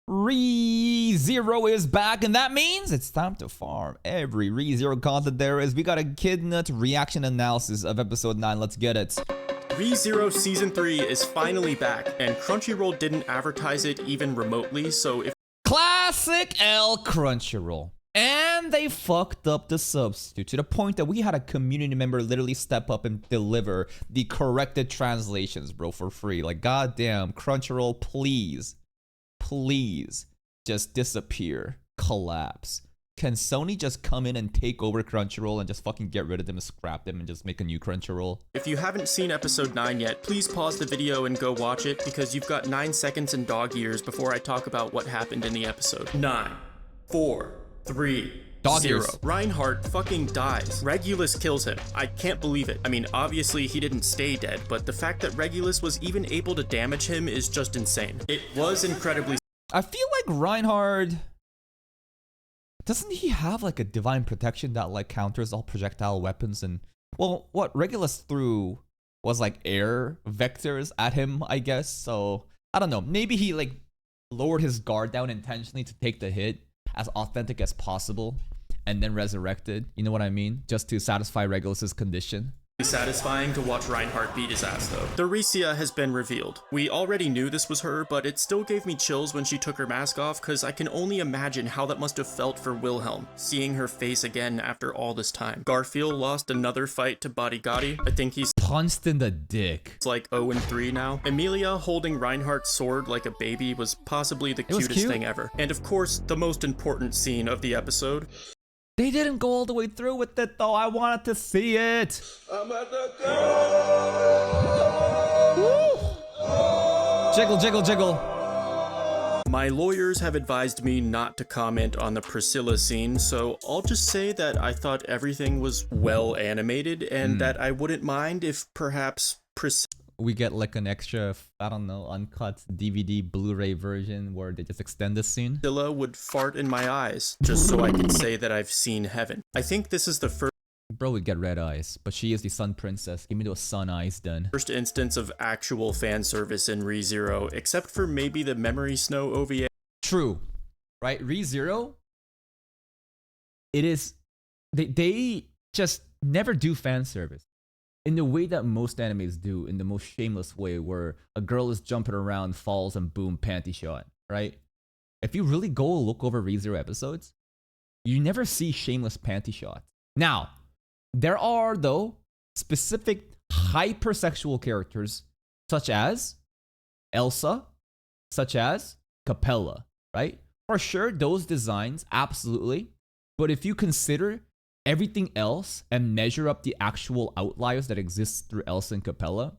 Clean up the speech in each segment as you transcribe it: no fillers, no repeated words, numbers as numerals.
ReZero is back, and that means it's time to farm every ReZero content there is. We got a Echidnut reaction analysis of episode 9. Let's get it. ReZero Season 3 is finally back, and Crunchyroll didn't advertise it even remotely, so if Classic L Crunchyroll. And they fucked up the substitute to the point that we had a community member literally step up and deliver the corrected translations, bro, for free. Like, goddamn, Crunchyroll, please just disappear, collapse. Can Sony just come in and take over Crunchyroll and just fucking get rid of them and scrap them and just make a new Crunchyroll? If you haven't seen episode 9 yet, please pause the video and go watch it, because you've got 9 seconds and dog years before I talk about what happened in the episode. 9, 4, 3, Dog 0. years. Reinhardt fucking dies. Regulus kills him. I can't believe it. I mean, obviously he didn't stay dead, but the fact that Regulus was even able to damage him is just insane. It was incredibly... I feel like Reinhardt... Doesn't he have like a divine protection that like counters all projectile weapons? And well, what Regulus threw was like air vectors at him, I guess. So I don't know. Maybe he like lowered his guard down intentionally to take the hit as authentic as possible and then resurrected. You know what I mean? Just to satisfy Regulus's condition. Satisfying to watch Reinhardt beat his ass though. Theresia has been revealed. We already knew this was her, but it still gave me chills when she took her mask off, because I can only imagine how that must have felt for Wilhelm, seeing her face again after all this time. Garfield lost another fight to Bodygotti. I think he's punched in the dick. It's like 0-3 now. Emilia holding Reinhardt's sword like a baby was possibly the cutest thing ever. And of course, the most important scene of the episode. They didn't go all the way through with it though. I wanted to see it. I'm at the Jiggle, jiggle, jiggle. My lawyers have advised me not to comment on the Priscilla scene, so I'll just say that I thought everything was well animated and that I wouldn't mind if perhaps we get like an extra, I don't know, uncut DVD Blu-ray version where they just extend this scene. Priscilla would fart in my eyes just so I can say that I've seen heaven. I think this is the first... Bro would get red eyes, but she is the sun princess. Give me those sun eyes then. First instance of actual fan service in ReZero, except for maybe the Memory Snow OVA. True, right? ReZero, it is, they just never do fan service in the way that most animes do, in the most shameless way, where a girl is jumping around, falls, and boom, panty shot, right? If you really go look over ReZero episodes, you never see shameless panty shots. Now, there are, though, specific hypersexual characters, such as Elsa, such as Capella, right? For sure, those designs, absolutely. But if you consider everything else and measure up the actual outliers that exist through Elsa and Capella,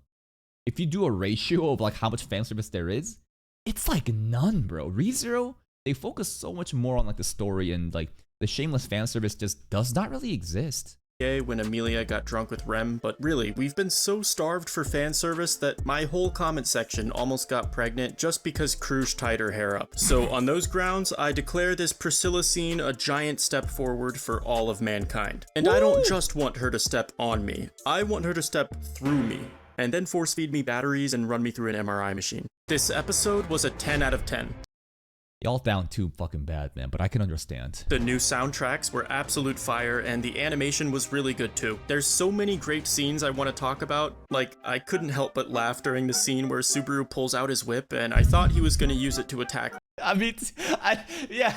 if you do a ratio of like how much fan service there is, it's like none, bro. ReZero, they focus so much more on like the story, and like the shameless fan service just does not really exist. When Emilia got drunk with Rem, but really, we've been so starved for fan service that my whole comment section almost got pregnant just because Krush tied her hair up. So on those grounds, I declare this Priscilla scene a giant step forward for all of mankind. And I don't just want her to step on me, I want her to step through me, and then force feed me batteries and run me through an MRI machine. This episode was a 10 out of 10. Y'all down too fucking bad, man, but I can understand. The new soundtracks were absolute fire, and the animation was really good too. There's so many great scenes I want to talk about. Like, I couldn't help but laugh during the scene where Subaru pulls out his whip, and I thought he was going to use it to attack. I mean, yeah.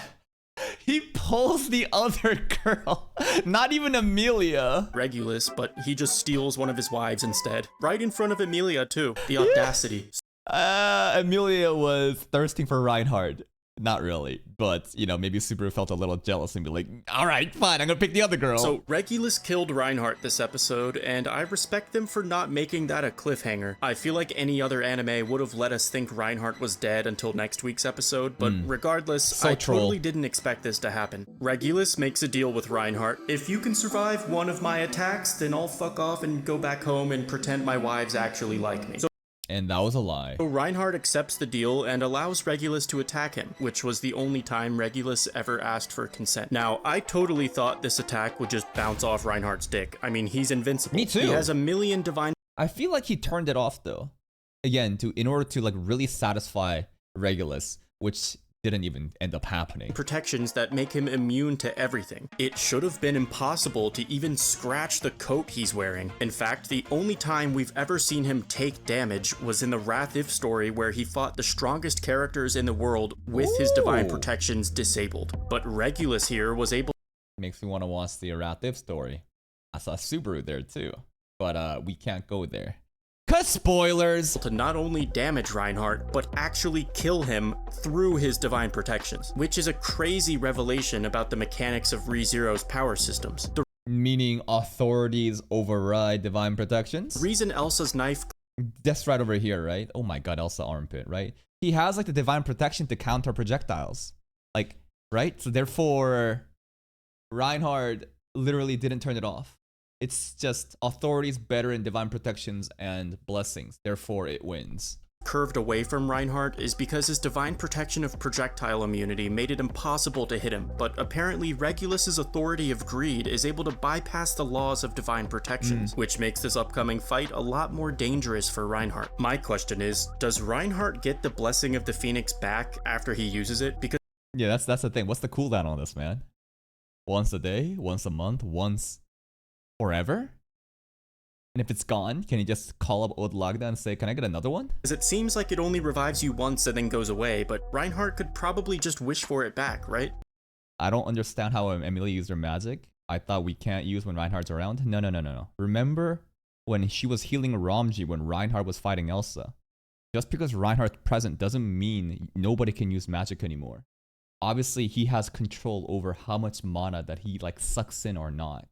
He pulls the other girl, not even Emilia. Regulus, but he just steals one of his wives instead. Right in front of Emilia too. The audacity. Emilia was thirsting for Reinhardt. Not really, but, you know, maybe Subaru felt a little jealous and be like, all right, fine, I'm gonna pick the other girl. So Regulus killed Reinhardt this episode, and I respect them for not making that a cliffhanger. I feel like any other anime would have let us think Reinhardt was dead until next week's episode, but regardless, I totally didn't expect this to happen. Regulus makes a deal with Reinhardt. If you can survive one of my attacks, then I'll fuck off and go back home and pretend my wives actually like me. And that was a lie. So Reinhardt accepts the deal and allows Regulus to attack him, which was the only time Regulus ever asked for consent. Now, I totally thought this attack would just bounce off Reinhardt's dick. I mean, he's invincible. Me too. He has a million divine... I feel like he turned it off though. Again, in order to like really satisfy Regulus, which didn't even end up happening. Protections that make him immune to everything. It should have been impossible to even scratch the coat he's wearing. In fact, the only time we've ever seen him take damage was in the Wrath-If story, where he fought the strongest characters in the world with his divine protections disabled. But Regulus here was able. Makes me want to watch the Wrath-If story. I saw Subaru there too, but we can't go there. Cause spoilers! To not only damage Reinhardt, but actually kill him through his divine protections, which is a crazy revelation about the mechanics of ReZero's power systems. The Meaning authorities override divine protections? reason Elsa's knife That's right over here, right? Oh my god, Elsa armpit, right? He has like the divine protection to counter projectiles. Like, right? So therefore, Reinhardt literally didn't turn it off. It's just authorities better in divine protections and blessings. Therefore, it wins. curved away from Reinhardt is because his divine protection of projectile immunity made it impossible to hit him, but apparently Regulus's authority of greed is able to bypass the laws of divine protections, which makes this upcoming fight a lot more dangerous for Reinhardt. My question is, does Reinhardt get the blessing of the Phoenix back after he uses it? Because yeah, that's the thing. What's the cooldown on this, man? Once a day? Once a month? Once forever? And if it's gone, can you just call up Old Lagda and say, can I get another one? it seems like it only revives you once and then goes away, but Reinhardt could probably just wish for it back, right? I don't understand how Emilia used her magic. I thought we can't use when Reinhardt's around. No. Remember when she was healing Ramji when Reinhardt was fighting Elsa? Just because Reinhardt's present doesn't mean nobody can use magic anymore. Obviously, he has control over how much mana that he like sucks in or not.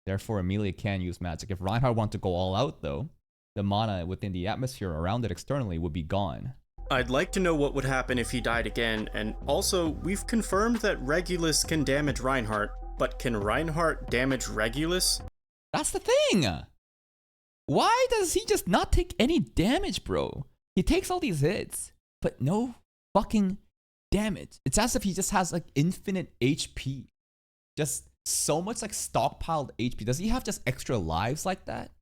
Therefore, Emilia can use magic. If Reinhardt wanted to go all out though, the mana within the atmosphere around it externally would be gone. I'd like to know what would happen if he died again, and also, we've confirmed that Regulus can damage Reinhardt, but can Reinhardt damage Regulus? That's the thing! Why does he just not take any damage, bro? He takes all these hits, but no fucking damage. It's as if he just has like infinite HP. Just so much like stockpiled HP. Does he have just extra lives like that?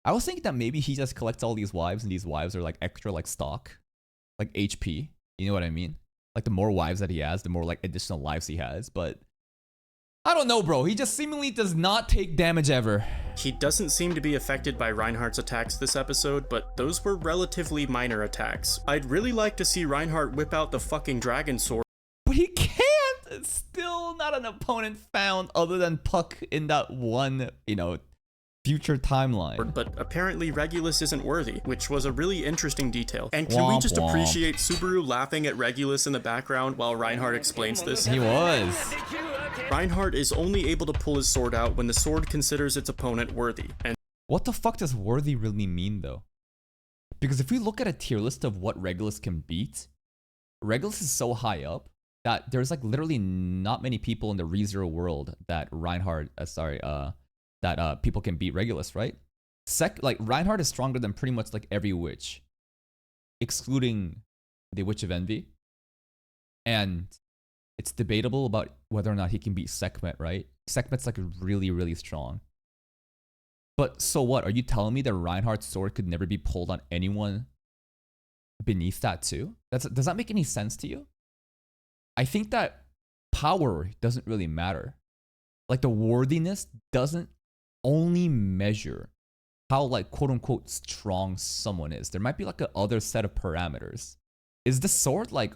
I was thinking that maybe he just collects all these wives and these wives are like extra like stock. Like HP. You know what I mean? Like the more wives that he has, the more like additional lives he has. But I don't know, bro. He just seemingly does not take damage ever. He doesn't seem to be affected by Reinhardt's attacks this episode, but those were relatively minor attacks. I'd really like to see Reinhardt whip out the fucking dragon sword. But he can't! It's still not an opponent found other than Puck in that one, you know, future timeline. But apparently Regulus isn't worthy, which was a really interesting detail. And can we just appreciate Subaru laughing at Regulus in the background while Reinhardt explains this? He was. Reinhardt is only able to pull his sword out when the sword considers its opponent worthy. And what the fuck does worthy really mean though? Because if we look at a tier list of what Regulus can beat, Regulus is so high up that there's like literally not many people in the ReZero world that people can beat Regulus, right? Like Reinhardt is stronger than pretty much like every witch, excluding the Witch of Envy. And it's debatable about whether or not he can beat Sekhmet, right? Sekhmet's like really, really strong. But so what? Are you telling me that Reinhardt's sword could never be pulled on anyone beneath that too? Does that make any sense to you? I think that power doesn't really matter. Like the worthiness doesn't only measure how like quote unquote strong someone is. There might be like a other set of parameters. Is the sword like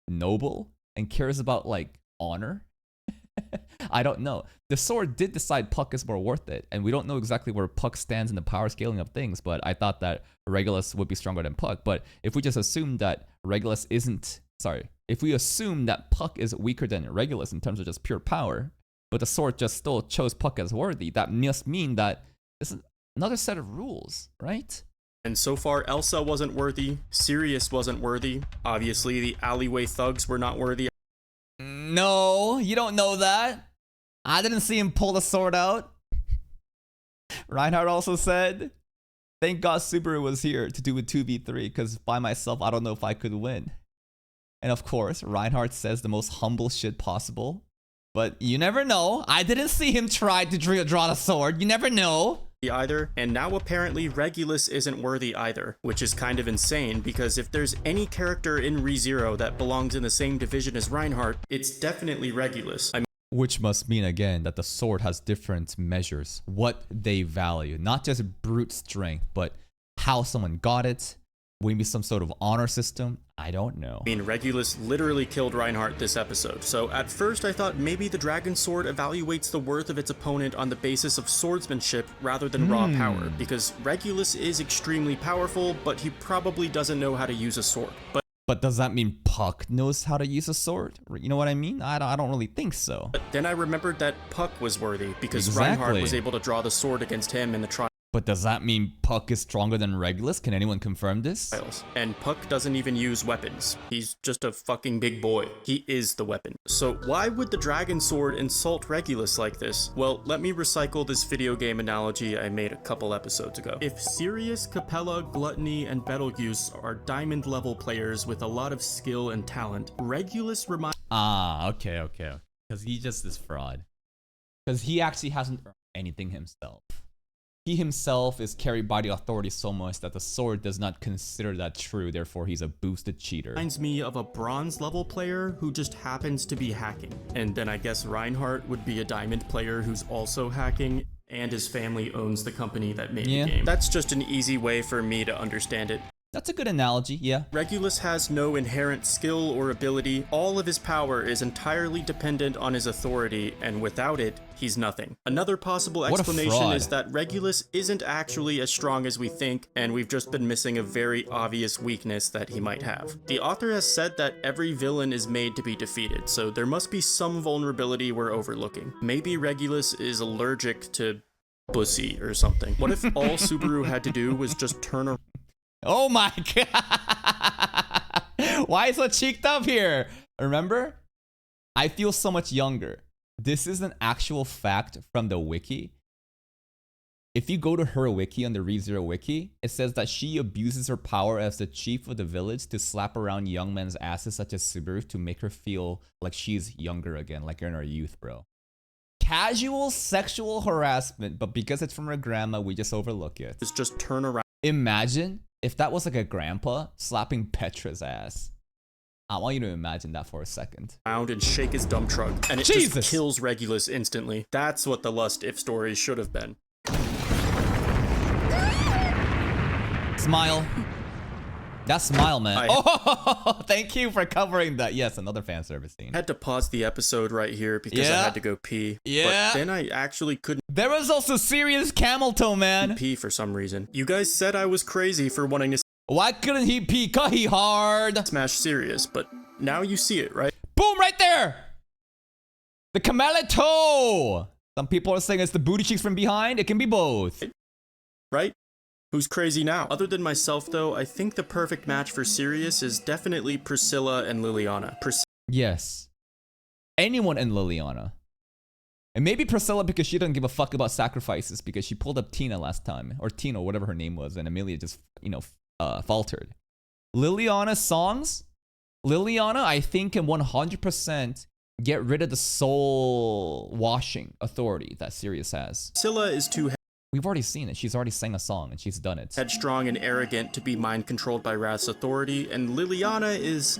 noble and cares about like honor? I don't know. The sword did decide Puck is more worth it, and we don't know exactly where Puck stands in the power scaling of things, but I thought that Regulus would be stronger than Puck. But if we just assume that if we assume that Puck is weaker than Regulus in terms of just pure power, but the sword just still chose Puck as worthy, that must mean that this is another set of rules, right? And so far, Elsa wasn't worthy, Sirius wasn't worthy, obviously the alleyway thugs were not worthy. No, you don't know that. I didn't see him pull the sword out. Reinhardt also said, thank God Subaru was here to do a 2v3 because by myself, I don't know if I could win. And of course, Reinhardt says the most humble shit possible. But you never know. I didn't see him try to draw the sword. You never know. either, and now apparently Regulus isn't worthy either, which is kind of insane because if there's any character in ReZero that belongs in the same division as Reinhardt, it's definitely Regulus. Which must mean again that the sword has different measures, what they value, not just brute strength, but how someone got it, maybe some sort of honor system. I don't know. I mean, Regulus literally killed Reinhardt this episode, so at first I thought maybe the Dragon Sword evaluates the worth of its opponent on the basis of swordsmanship rather than raw power, because Regulus is extremely powerful, but he probably doesn't know how to use a sword. But does that mean Puck knows how to use a sword? You know what I mean? I don't really think so. But then I remembered that Puck was worthy, because Reinhardt was able to draw the sword against him in the trials. But does that mean Puck is stronger than Regulus? Can anyone confirm this? And Puck doesn't even use weapons. He's just a fucking big boy. He is the weapon. So why would the Dragon Sword insult Regulus like this? Well, let me recycle this video game analogy I made a couple episodes ago. If Sirius, Capella, Gluttony, and Betelgeuse are diamond level players with a lot of skill and talent, Regulus reminds— okay. Because he just is fraud. Because he actually hasn't earned anything himself. He himself is carried by the authority so much that the sword does not consider that true, therefore he's a boosted cheater. Reminds me of a bronze level player who just happens to be hacking. And then I guess Reinhardt would be a diamond player who's also hacking, and his family owns the company that made the game. That's just an easy way for me to understand it. That's a good analogy, yeah. Regulus has no inherent skill or ability. All of his power is entirely dependent on his authority, and without it, he's nothing. Another possible explanation is that Regulus isn't actually as strong as we think, and we've just been missing a very obvious weakness that he might have. The author has said that every villain is made to be defeated, so there must be some vulnerability we're overlooking. Maybe Regulus is allergic to pussy or something. What if all Subaru had to do was just turn around? Oh my god! Why so cheeked up here? Remember? I feel so much younger. This is an actual fact from the wiki. If you go to her wiki on the ReZero wiki, it says that she abuses her power as the chief of the village to slap around young men's asses such as Subaru to make her feel like she's younger again, like you're in her youth, bro. Casual sexual harassment, but because it's from her grandma, we just overlook it. It's just turn around. Imagine if that was like a grandpa slapping Petra's ass. I want you to imagine that for a second. And shake his dump truck, and it just kills Regulus instantly. That's what the Lust If story should have been. Smile. That smile, man. Oh, thank you for covering that. Yes, another fan service scene. I had to pause the episode right here because I had to go pee. Yeah. But then I actually couldn't. There was also serious camel toe, man. Pee for some reason. You guys said I was crazy for wanting to. Why couldn't he pee? Cause he hard. Smash Sirius, but now you see it, right? Boom, right there. The camel toe. Some people are saying it's the booty cheeks from behind. It can be both. Right? Who's crazy now? Other than myself, though, I think the perfect match for Sirius is definitely Priscilla and Liliana. Yes. Anyone and Liliana. And maybe Priscilla because she doesn't give a fuck about sacrifices because she pulled up Tina last time. Or Tina, whatever her name was. And Amelia just, faltered. Liliana's songs? Liliana, I think, can 100% get rid of the soul washing authority that Sirius has. Priscilla is too We've already seen it. She's already sang a song and she's done it. Headstrong and arrogant to be mind-controlled by Wrath's authority, and Liliana is...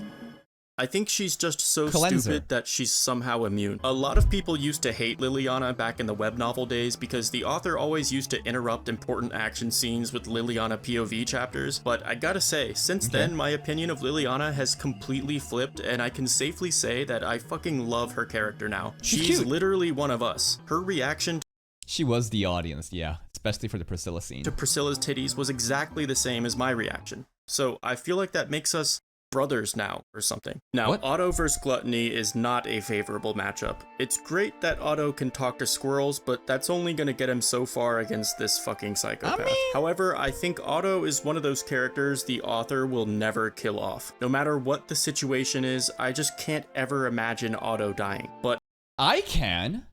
I think she's just so stupid that she's somehow immune. A lot of people used to hate Liliana back in the web novel days because the author always used to interrupt important action scenes with Liliana POV chapters, but I gotta say, since then, my opinion of Liliana has completely flipped, and I can safely say that I fucking love her character now. She's literally one of us. Her reaction She was the audience, yeah. Especially for the Priscilla scene. To Priscilla's titties was exactly the same as my reaction. So I feel like that makes us brothers now, or something. Now, Otto vs. Gluttony is not a favorable matchup. It's great that Otto can talk to squirrels, but that's only gonna get him so far against this fucking psychopath. However, I think Otto is one of those characters the author will never kill off. No matter what the situation is, I just can't ever imagine Otto dying. But I can.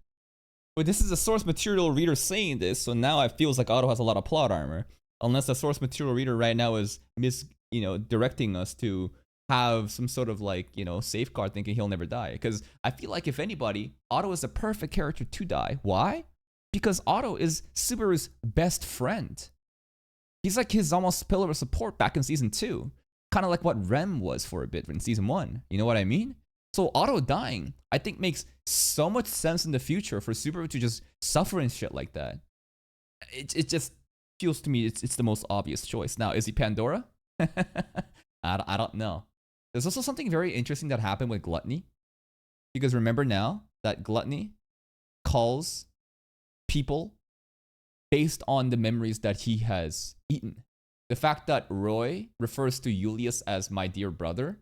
But this is a source material reader saying this, so now it feels like Otto has a lot of plot armor. Unless the source material reader right now is directing us to have some sort of safeguard thinking he'll never die. Because I feel like if anybody, Otto is the perfect character to die. Why? because Otto is Subaru's best friend. He's like his almost pillar of support back in season 2. Kind of like what Rem was for a bit in season 1. You know what I mean? So Otto dying, I think, makes so much sense in the future for Subaru to just suffer and shit like that. It just feels to me it's the most obvious choice. Now, is he Pandora? I don't know. There's also something very interesting that happened with Gluttony. Because remember now that Gluttony calls people based on the memories that he has eaten. The fact that Roy refers to Julius as my dear brother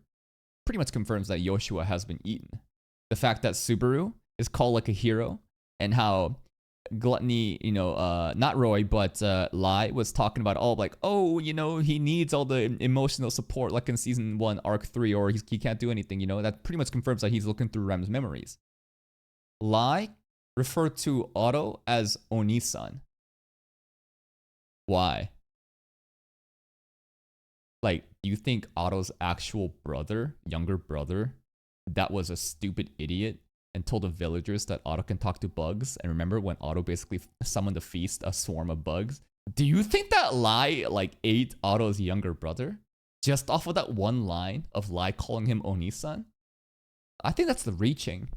pretty much confirms that Joshua has been eaten. The fact that Subaru is called like a hero, and how Gluttony, not Roy, but Lai was talking about he needs all the emotional support like in season 1, arc 3, or he can't do anything, that pretty much confirms that he's looking through Rem's memories. Lai referred to Otto as Onisan. Why? Like, do you think Otto's actual brother, younger brother, that was a stupid idiot and told the villagers that Otto can talk to bugs? And remember when Otto basically summoned a feast, a swarm of bugs? Do you think that Lai, ate Otto's younger brother? Just off of that one line of Lai calling him Onisan? I think that's the reaching.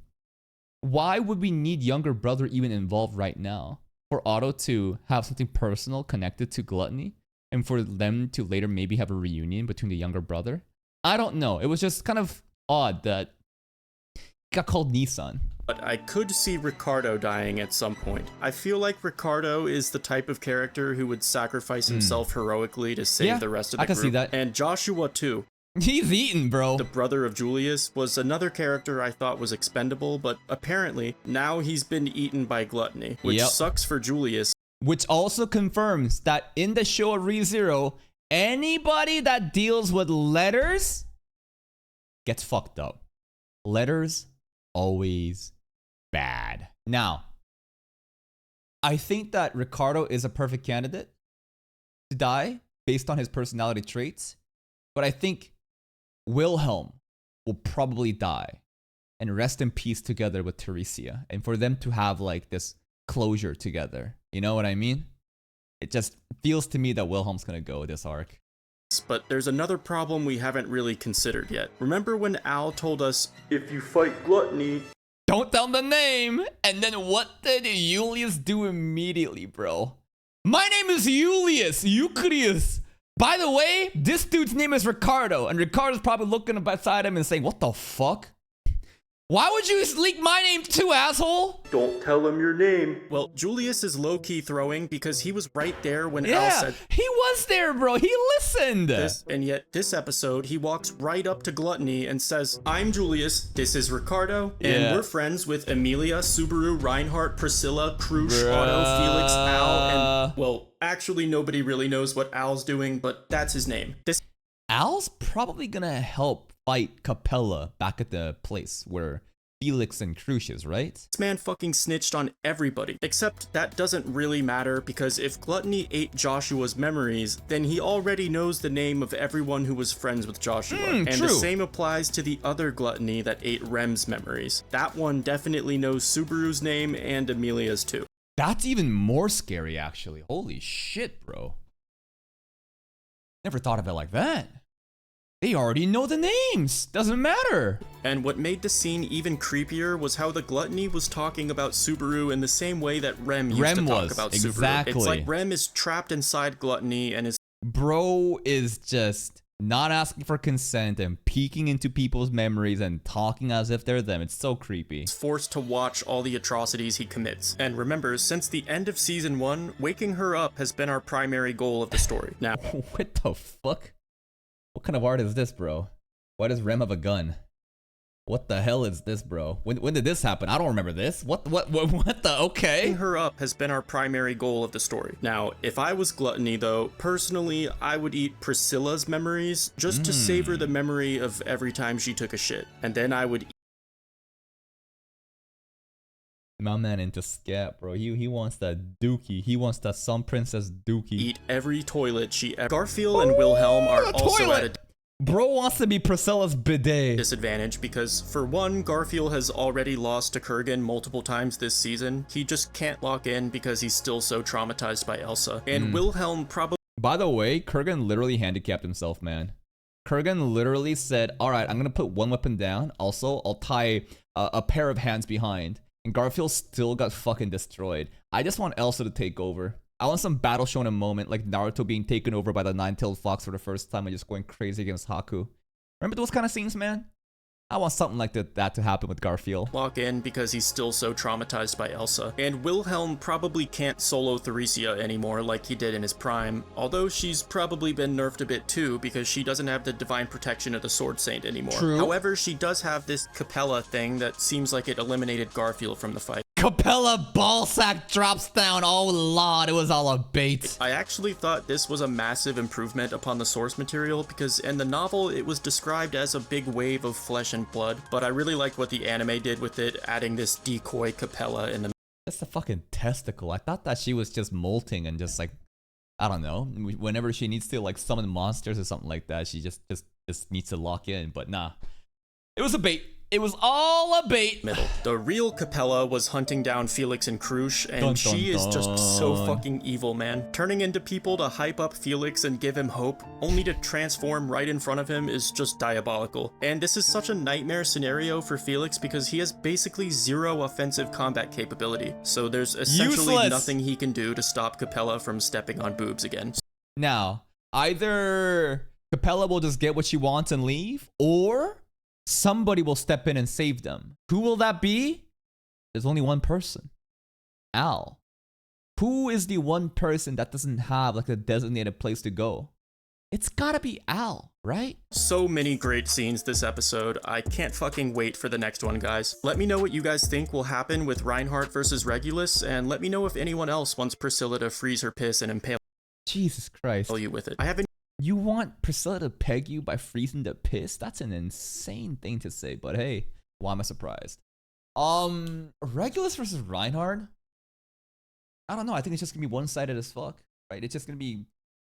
Why would we need younger brother even involved right now? For Otto to have something personal connected to Gluttony? And for them to later maybe have a reunion between the younger brother? I don't know. It was just kind of odd that he got called Nissan. But I could see Ricardo dying at some point. I feel like Ricardo is the type of character who would sacrifice himself heroically to save the rest of the I can group. See that. And Joshua too. He's eaten, bro. The brother of Julius was another character I thought was expendable, but apparently now he's been eaten by Gluttony, which sucks for Julius. Which also confirms that in the show of ReZero, anybody that deals with letters gets fucked up. Letters, always bad. Now, I think that Ricardo is a perfect candidate to die based on his personality traits, but I think Wilhelm will probably die and rest in peace together with Teresia, and for them to have this closure together. You know what I mean? It just feels to me that Wilhelm's gonna go this arc. But there's another problem we haven't really considered yet. Remember when Al told us, if you fight Gluttony... Don't tell him the name! And then what did Julius do immediately, bro? My name is Julius Euclius! By the way, this dude's name is Ricardo, and Ricardo's probably looking beside him and saying, what the fuck? Why would you leak my name too, asshole? Don't tell him your name. Well, Julius is low-key throwing because he was right there when Al said... he was there, bro. He listened. And yet, this episode, he walks right up to Gluttony and says, I'm Julius, this is Ricardo, and we're friends with Emilia, Subaru, Reinhardt, Priscilla, Krush, Otto, Felix, Al, and... Well, actually, nobody really knows what Al's doing, but that's his name. Al's probably gonna help fight Capella back at the place where Felix and Krush is, right? This man fucking snitched on everybody. Except that doesn't really matter because if Gluttony ate Joshua's memories, then he already knows the name of everyone who was friends with Joshua. And true. The same applies to the other Gluttony that ate Rem's memories. That one definitely knows Subaru's name and Emilia's too. That's even more scary, actually. Holy shit, bro. Never thought of it like that. They already know the names. Doesn't matter. And what made the scene even creepier was how the Gluttony was talking about Subaru in the same way that Rem used to talk about Subaru. It's like Rem is trapped inside Gluttony and is... Bro is just not asking for consent and peeking into people's memories and talking as if they're them. It's so creepy. Forced to watch all the atrocities he commits. And remember, since the end of season 1, waking her up has been our primary goal of the story. Now... What the fuck? What kind of art is this, bro? Why does Rem have a gun? What the hell is this, bro? When did this happen? I don't remember this. What the, okay? Waking her up has been our primary goal of the story. Now, if I was Gluttony, though, personally, I would eat Priscilla's memories just to savor the memory of every time she took a shit. And then I would... My man into scat, bro. He wants that dookie. He wants that Sun Princess dookie. Eat every toilet she ever... Garfield and Wilhelm are also at a... Bro wants to be Priscilla's bidet. disadvantage because, for one, Garfield has already lost to Kurgan multiple times this season. He just can't lock in because he's still so traumatized by Elsa. And Wilhelm probably By the way, Kurgan literally handicapped himself, man. Kurgan literally said, alright, I'm gonna put one weapon down. Also, I'll tie a pair of hands behind. And Garfield still got fucking destroyed. I just want Elsa to take over. I want some battle shown in a moment, like Naruto being taken over by the nine-tailed fox for the first time and just going crazy against Haku. Remember those kind of scenes, man? I want something like that to happen with Garfield. lock in because he's still so traumatized by Elsa. And Wilhelm probably can't solo Theresia anymore like he did in his prime, although she's probably been nerfed a bit too because she doesn't have the divine protection of the Sword Saint anymore. True. However, she does have this Capella thing that seems like it eliminated Garfield from the fight. Capella ballsack drops down. Oh lord, it was all a bait. I actually thought this was a massive improvement upon the source material because in the novel it was described as a big wave of flesh and blood, but I really liked what the anime did with it, adding this decoy Capella in the That's a fucking testicle. I thought that she was just molting and just like, I don't know, whenever she needs to like summon monsters or something like that, she just needs to lock in. But nah, it was a bait. It was all a bait. middle. The real Capella was hunting down Felix and Krush, and Dun, she dun, is just so dun. fucking evil, man. Turning into people to hype up Felix and give him hope, only to transform right in front of him is just diabolical. And this is such a nightmare scenario for Felix because he has basically zero offensive combat capability. So there's essentially Useless. nothing he can do to stop Capella from stepping on boobs again. Now, either Capella will just get what she wants and leave, or somebody will step in and save them. Who will that be? There's only one person. Al. Who is the one person that doesn't have like a designated place to go? It's gotta be Al, right? So many great scenes this episode. I can't fucking wait for the next one, guys. Let me know what you guys think will happen with Reinhardt versus Regulus, and let me know if anyone else wants Priscilla to freeze her piss and impale Jesus Christ. you with it. I haven't You want Priscilla to peg you by freezing the piss? That's an insane thing to say, but hey, why am I surprised? Regulus versus Reinhardt? I don't know. I think it's just gonna be one-sided as fuck, right? It's just gonna be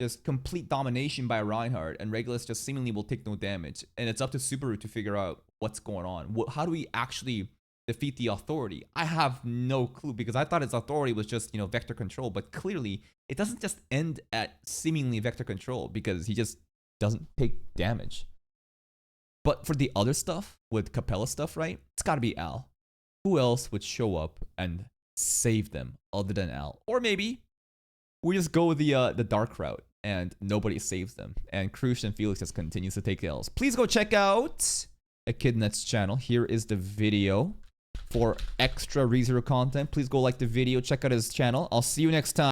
just complete domination by Reinhardt, and Regulus just seemingly will take no damage. And it's up to Subaru to figure out what's going on. How do we actually defeat the authority? I have no clue because I thought its authority was just, you know, vector control, but clearly it doesn't just end at seemingly vector control because he just doesn't take damage. But for the other stuff, with Capella stuff, right? It's gotta be Al. Who else would show up and save them other than Al? Or maybe we just go the dark route and nobody saves them, and Krush and Felix just continues to take L's. Please go check out Echidnut's channel. Here is the video for extra ReZero content. Please go like the video, check out his channel. I'll see you next time.